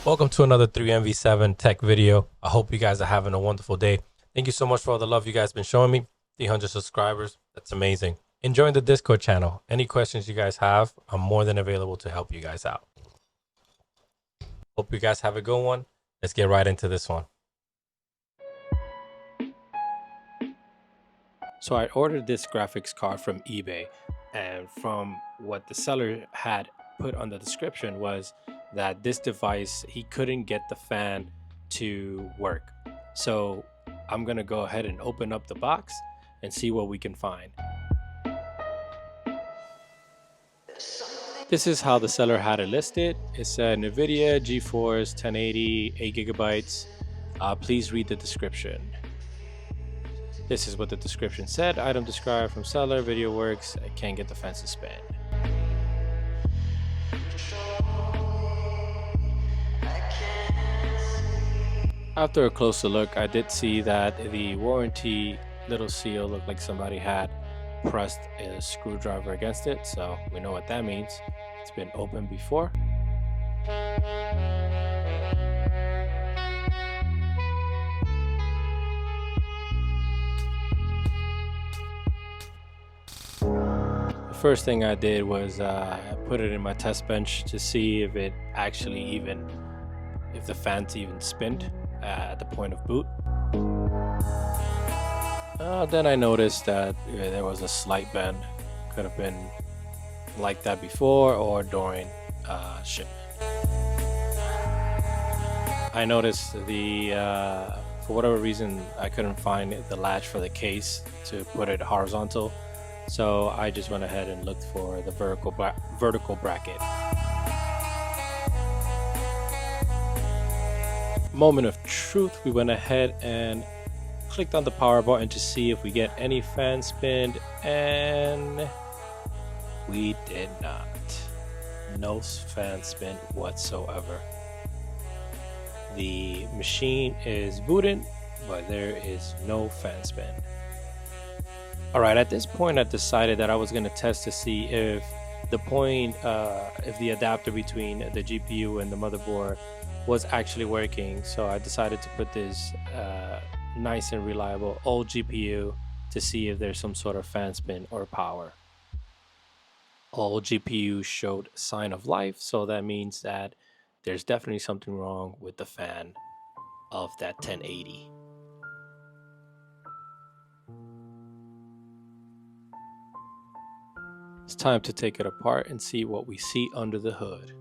Welcome to another 3MV7 tech video. I hope you guys are having a wonderful day. Thank you so much for all the love you guys been showing me. 300 subscribers. That's amazing. Enjoying the Discord channel. Any questions you guys have, I'm more than available to help you guys out. Hope you guys have a good one. Let's get right into this one. So I ordered this graphics card from eBay, and from what the seller had put on the description was that this device, he couldn't get the fan to work. So I'm gonna go ahead and open up the box and see what we can find. This is how the seller had it listed. It said Nvidia GeForce 1080, 8 gigabytes. Please read the description. This is what the description said. Item described from seller, video works. I can't get the fans to spin. After a closer look, I did see that the warranty little seal looked like somebody had pressed a screwdriver against it, so we know what that means. It's been opened before. The first thing I did was put it in my test bench to see if it actually if the fans even spinned at the point of boot. Then I noticed that there was a slight bend. Could have been like that before or during shipment. I noticed for whatever reason, I couldn't find the latch for the case to put it horizontal. So I just went ahead and looked for the vertical bracket. Moment of truth, we went ahead and clicked on the power button to see if we get any fan spin, and we did not. No fan spin whatsoever. The machine is booted, but there is no fan spin. Alright, at this point I decided that I was going to test to see if if the adapter between the GPU and the motherboard was actually working. So I decided to put this nice and reliable old GPU to see if there's some sort of fan spin or power. All GPU showed sign of life, so that means that there's definitely something wrong with the fan of that 1080. It's time to take it apart and see what we see under the hood.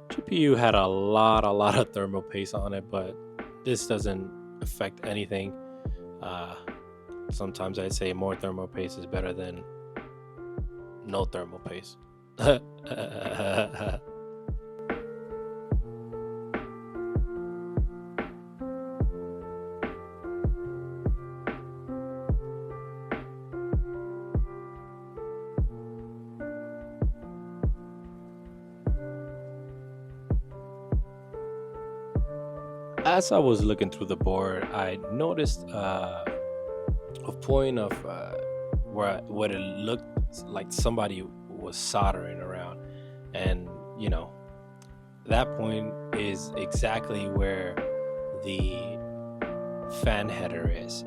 GPU had a lot of thermal paste on it, but this doesn't affect anything. Sometimes I'd say more thermal paste is better than no thermal paste. As I was looking through the board, I noticed a point of what it looked like somebody was soldering around, and you know, that point is exactly where the fan header is.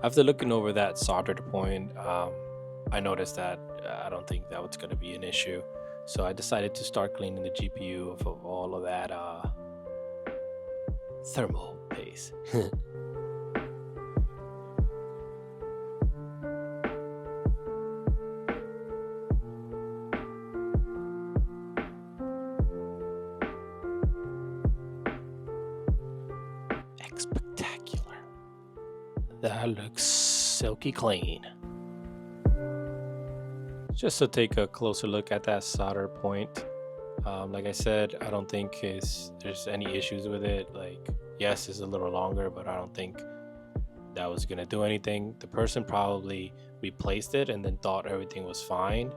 After looking over that soldered point, I noticed that I don't think that was going to be an issue. So I decided to start cleaning the GPU of all of that thermal paste. Spectacular. That looks silky clean. Just to take a closer look at that solder point, Like I said, I don't think there's any issues with it. Like, yes, it's a little longer, but I don't think that was gonna do anything. The person probably replaced it and then thought everything was fine.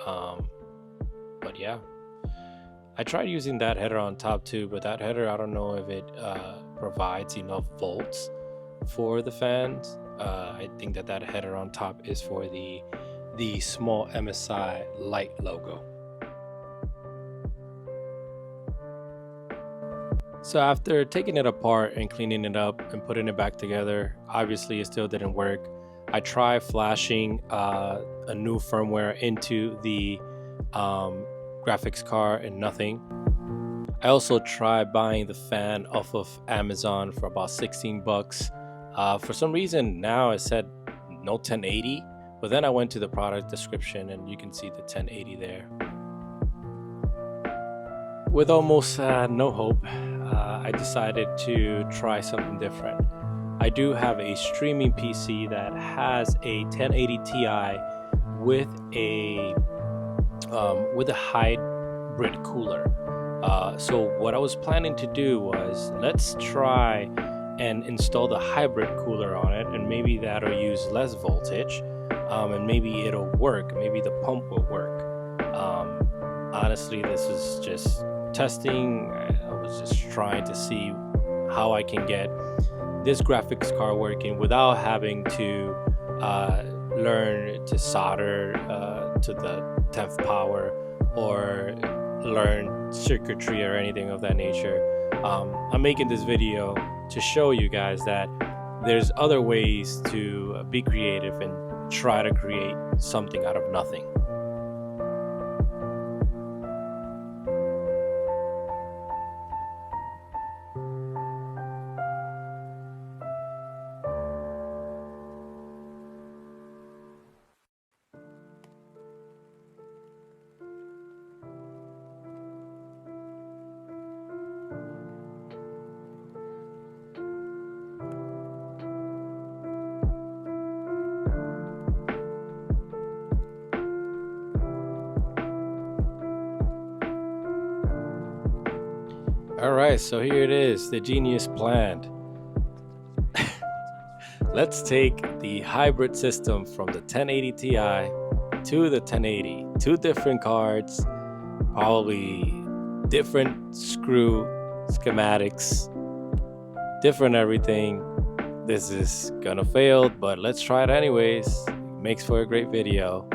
But yeah, I tried using that header on top too, but that header, I don't know if it provides enough volts for the fans. I think that header on top is for the small MSI light logo. So after taking it apart and cleaning it up and putting it back together, obviously it still didn't work. I tried flashing a new firmware into the graphics card and nothing. I also tried buying the fan off of Amazon for about 16 bucks. For some reason now it said no 1080, but then I went to the product description and you can see the 1080 there. With almost no hope, I decided to try something different. I do have a streaming PC that has a 1080 Ti with a hybrid cooler. So what I was planning to do was, let's try and install the hybrid cooler on it, and maybe that'll use less voltage, and maybe it'll work. Maybe the pump will work. Honestly, this is just testing. I was just trying to see how I can get this graphics card working without having to learn to solder to the 10th power or learn circuitry or anything of that nature. I'm making this video to show you guys that there's other ways to be creative and try to create something out of nothing. All right, so here it is, the genius plan. Let's take the hybrid system from the 1080 Ti to the 1080. Two different cards, probably different screw schematics, different everything. This is gonna fail, but let's try it anyways. It makes for a great video.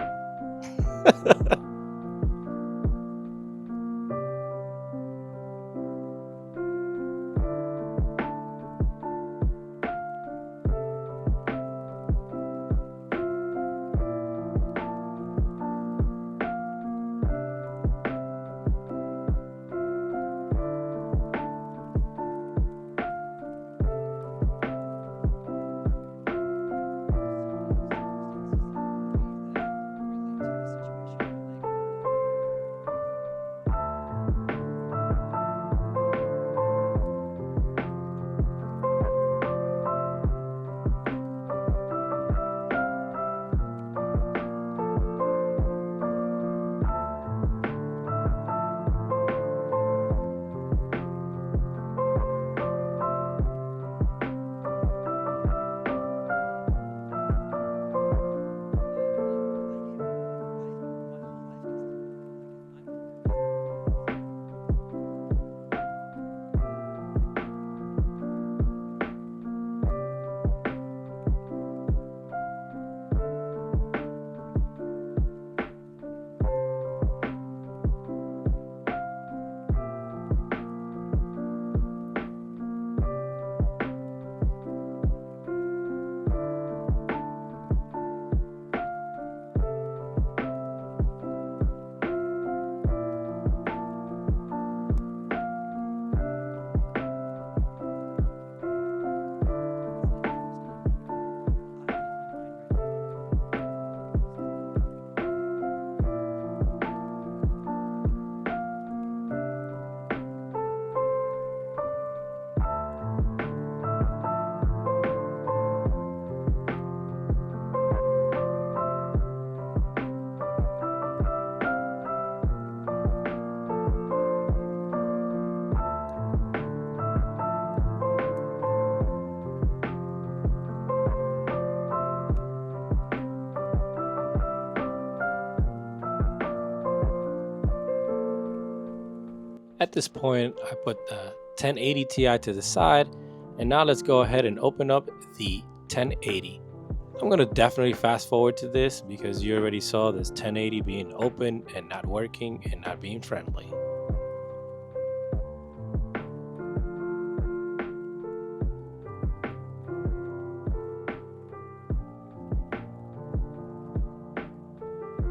At this point, I put the 1080 Ti to the side, and now let's go ahead and open up the 1080. I'm going to definitely fast forward to this because you already saw this 1080 being open and not working and not being friendly.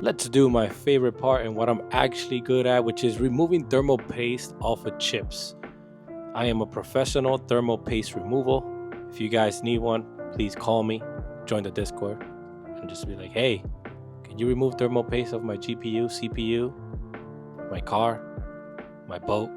Let's do my favorite part and what I'm actually good at, which is removing thermal paste off of chips. I am a professional thermal paste removal. If you guys need one, please call me, join the Discord, and just be like, hey, can you remove thermal paste off my GPU, CPU, my car, my boat?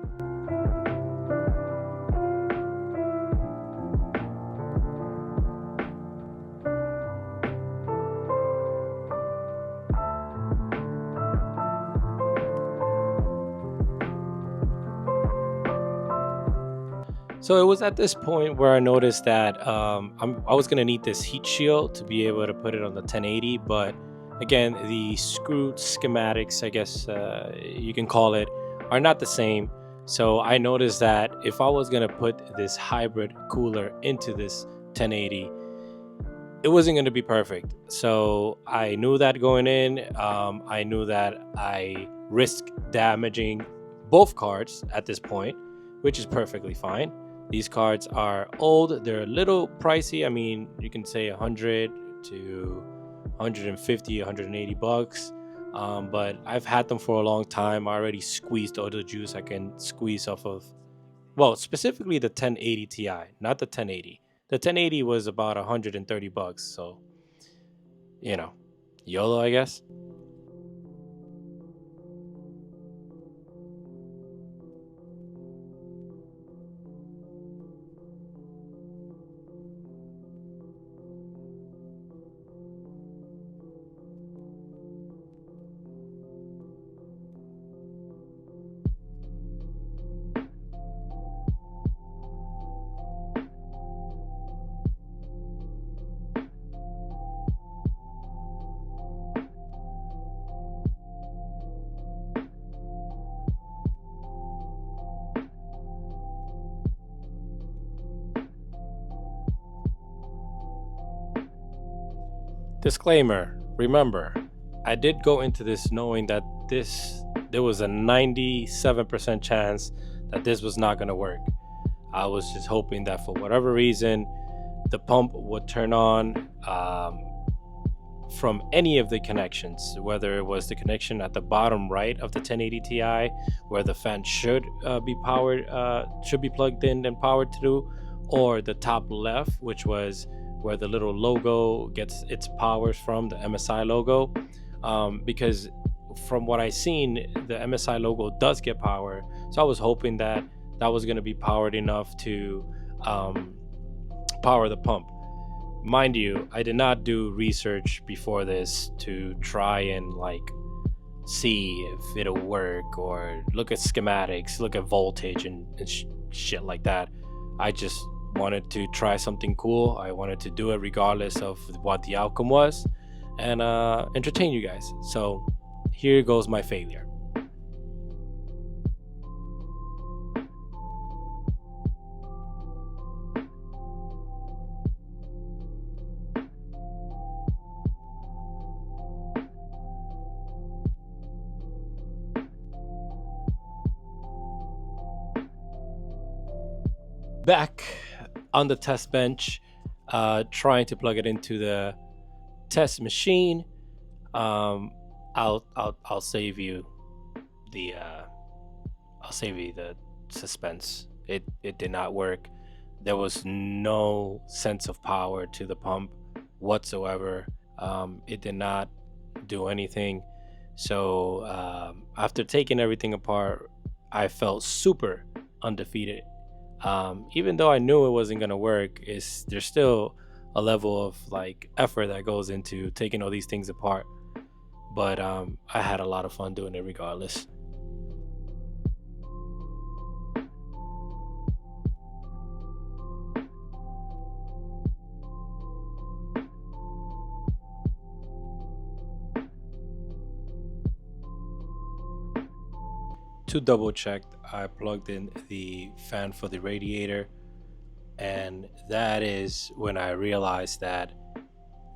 So it was at this point where I noticed that I was going to need this heat shield to be able to put it on the 1080. But again, the screwed schematics, I guess you can call it, are not the same. So I noticed that if I was going to put this hybrid cooler into this 1080, it wasn't going to be perfect. So I knew that going in. I knew that I risked damaging both cards at this point, which is perfectly fine. These cards are old, they're a little pricey. I mean, you can say 100 to 150, 180 bucks. But I've had them for a long time. I already squeezed all the juice I can squeeze off of, well, specifically the 1080 Ti, not the 1080. The 1080 was about 130 bucks. So, YOLO, I guess. Disclaimer, remember, I did go into this knowing that there was a 97% chance that this was not going to work. I was just hoping that for whatever reason, the pump would turn on from any of the connections, whether it was the connection at the bottom right of the 1080 Ti, where the fan should be plugged in and powered through, or the top left, which was where the little logo gets its powers from, the MSI logo. Because from what I seen, the MSI logo does get power. So I was hoping that that was going to be powered enough to power the pump. Mind you, I did not do research before this to try and see if it'll work or look at schematics, look at voltage and shit like that. I just wanted to try something cool. I wanted to do it regardless of what the outcome was and entertain you guys. So here goes my failure. Back on the test bench, trying to plug it into the test machine. I'll save you the suspense. It did not work. There was no sense of power to the pump whatsoever. It did not do anything. So after taking everything apart, I felt super undefeated. Even though I knew it wasn't gonna work, there's still a level of effort that goes into taking all these things apart. But I had a lot of fun doing it regardless. To double check, I plugged in the fan for the radiator, and that is when I realized that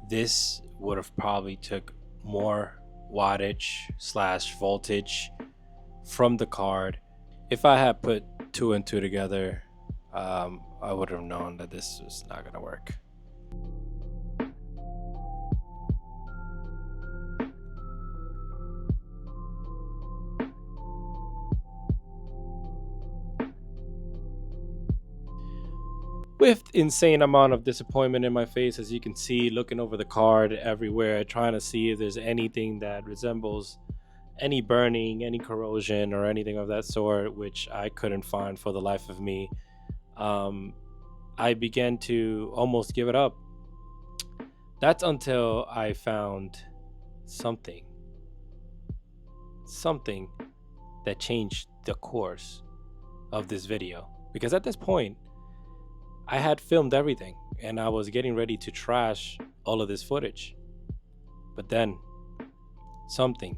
this would have probably took more wattage slash voltage from the card. If I had put two and two together, I would have known that this was not gonna work. With insane amount of disappointment in my face, as you can see, looking over the card everywhere, trying to see if there's anything that resembles any burning, any corrosion, or anything of that sort, which I couldn't find for the life of me. I began to almost give it up. That's until I found something that changed the course of this video. Because at this point, I had filmed everything and I was getting ready to trash all of this footage. But then something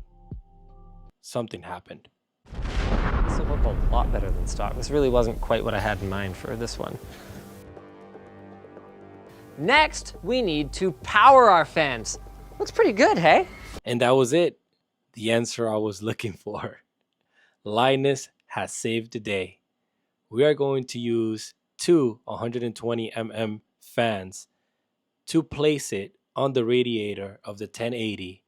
happened. This will look a lot better than stock. This really wasn't quite what I had in mind for this one. Next, we need to power our fans. Looks pretty good, hey? And that was it. The answer I was looking for. Linus has saved the day. We are going to use two 120mm fans to place it on the radiator of the 1080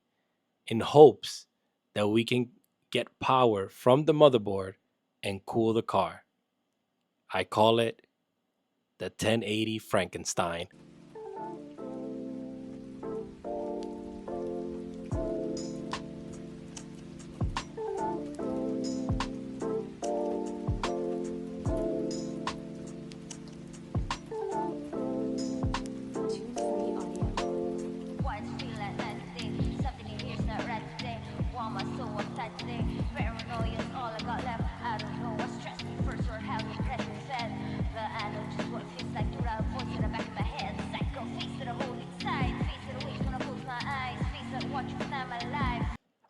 in hopes that we can get power from the motherboard and cool the car. I call it the 1080 Frankenstein.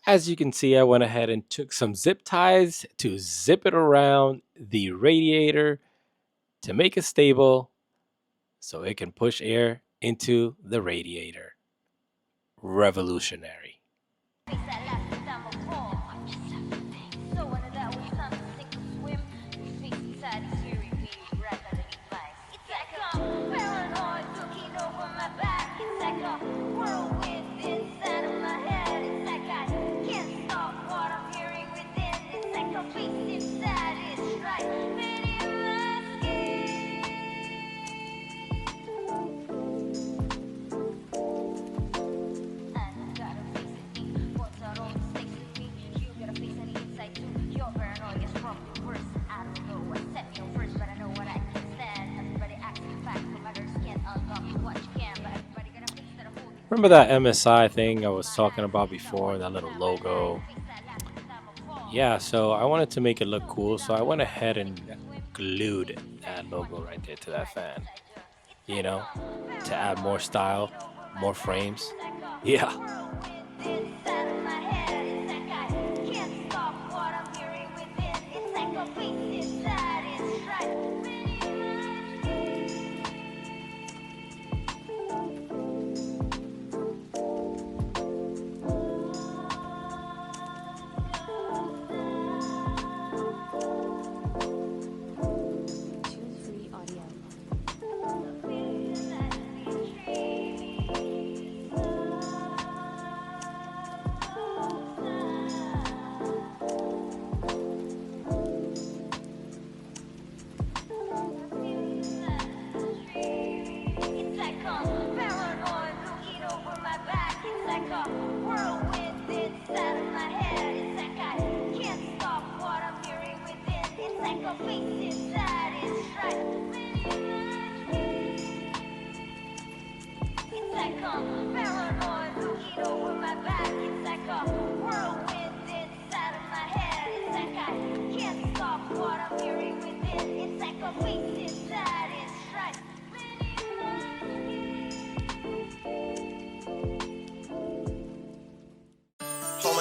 As you can see, I went ahead and took some zip ties to zip it around the radiator to make it stable so it can push air into the radiator. Revolutionary. Remember that MSI thing I was talking about before, that little logo? Yeah, so I wanted to make it look cool, so I went ahead and glued that logo right there to that fan. You know, to add more style, more frames. Yeah.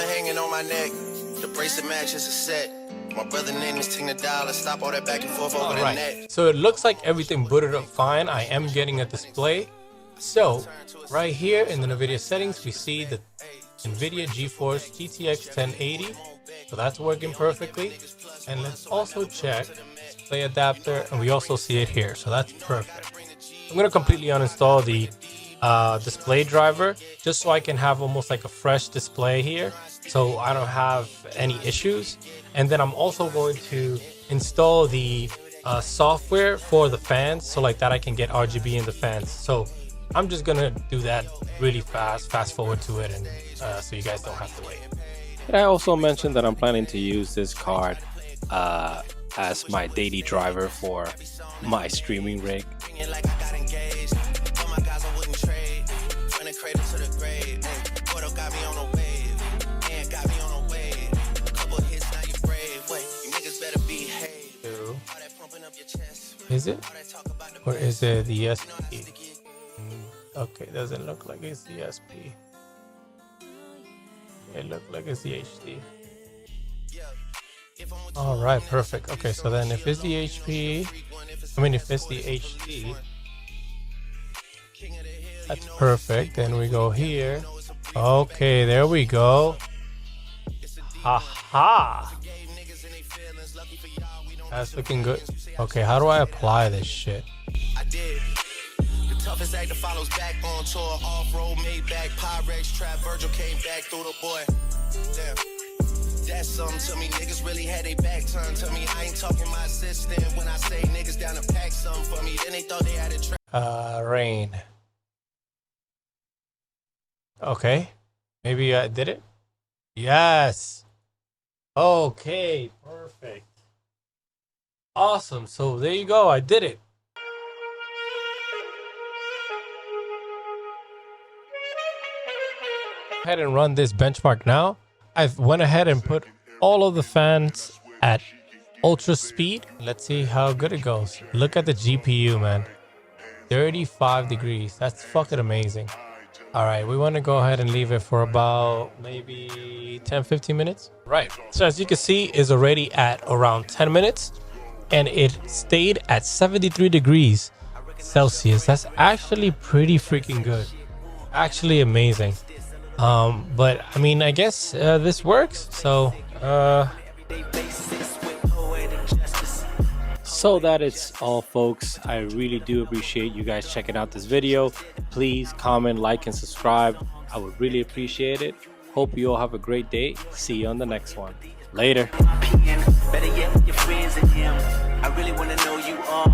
Hanging on my neck, the bracelet matches a set. My brother named is Ting the Dollar. Stop all that back and forth over the net. So it looks like everything booted up fine. I am getting a display. So right here in the Nvidia settings, we see the Nvidia GeForce GTX 1080. So that's working perfectly. And let's also check display adapter, and we also see it here. So that's perfect. I'm going to completely uninstall the display driver just so I can have almost like a fresh display here, so I don't have any issues. And then I'm also going to install the software for the fans, so like that I can get RGB in the fans. So I'm just gonna do that really fast forward to it, and so you guys don't have to wait. And I also mentioned that I'm planning to use this card as my daily driver for my streaming rig. Is it? Or is it the SP? Okay, doesn't look like it's the SP. It looks like it's the HD. All right, perfect. Okay, so then if it's the if it's the HD, that's perfect. Then we go here. Okay, there we go. Haha. That's looking good. Okay, how do I apply this shit? The toughest actor follows back on tour. Off-road, made back, Pyrex, trap, Virgil came back through the boy. Damn. That's something to me. Niggas really had their back turned to me. I ain't talking my assistant when I say niggas down to pack something for me. Then they thought they had a trap. Rain. Okay. Maybe I did it? Yes. Okay, perfect. Awesome. So there you go. I did it. Go ahead and run this benchmark now. I've went ahead and put all of the fans at ultra speed. Let's see how good it goes. Look at the GPU, man. 35 degrees. That's fucking amazing. All right, we want to go ahead and leave it for about maybe 10-15 minutes. Right. So as you can see, it's already at around 10 minutes. And it stayed at 73 degrees Celsius. That's actually pretty freaking good. Actually amazing. But I mean, I guess this works. So that is all, folks. I really do appreciate you guys checking out this video. Please comment, like, and subscribe. I would really appreciate it. Hope you all have a great day. See you on the next one. Later. Better yet, your friends and him. I really want to know you all.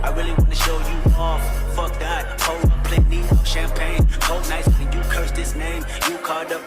I really want to show you off. Fuck that. Hold up, plenty of champagne. Cold nights when you curse this name. You called up.